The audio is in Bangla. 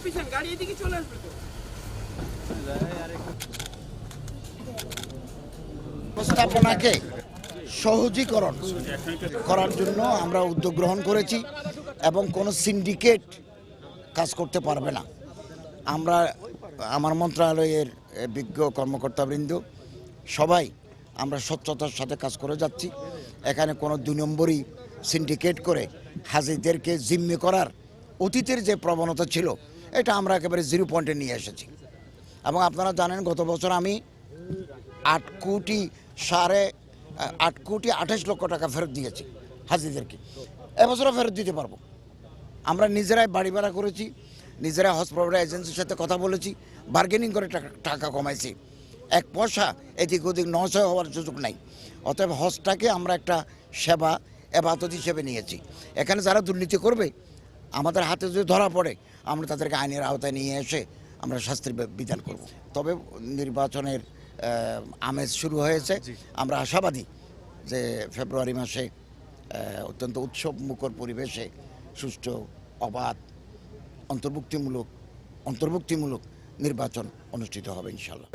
পিছান, গাড়ি এদিকে চলে আসবে তো। উপস্থাপনাকে সহজীকরণ করার জন্য আমরা উদ্যোগ গ্রহণ করেছি এবং কোনো সিন্ডিকেট কাজ করতে পারবে না। আমরা আমার মন্ত্রণালয়ের বিজ্ঞ কর্মকর্তাবৃন্দ সবাই আমরা স্বচ্ছতার সাথে কাজ করে যাচ্ছি। এখানে কোনো 2 নম্বরই সিন্ডিকেট করে হাজিদেরকে জিম্মি করার অতীতের যে প্রবণতা ছিল এটা আমরা একেবারে 0 পয়েন্টে নিয়ে এসেছি। এবং আপনারা জানেন গত বছর আমি 8 কোটি 28 লক্ষ টাকা ফেরত দিয়েছি হাজিদেরকে। এবছরও ফেরত দিতে পারবো। আমরা নিজেরাই বাড়ি ভাড়া করেছি, নিজেরাই হজ প্রোভাইডার এজেন্সির সাথে কথা বলেছি, বার্গেনিং করে টাকা কমাইছি। 1 পয়সা এদিক ওদিক নয় হওয়ার সুযোগ নাই। অতএব হজটাকে আমরা একটা সেবা এবাদত হিসেবে নিয়েছি। এখানে যারা দুর্নীতি করবে আমাদের হাতে যদি ধরা পড়ে আমরা তাদেরকে আইনের আওতায় নিয়ে এসে আমরা শাস্তির বিধান করব। তবে নির্বাচনের আমেজ শুরু হয়েছে। আমরা আশাবাদী যে ফেব্রুয়ারি মাসে অত্যন্ত উৎসবমুখর পরিবেশে সুষ্ঠু, অবাধ, অন্তর্ভুক্তিমূলক নির্বাচন অনুষ্ঠিত হবে ইনশাআল্লাহ।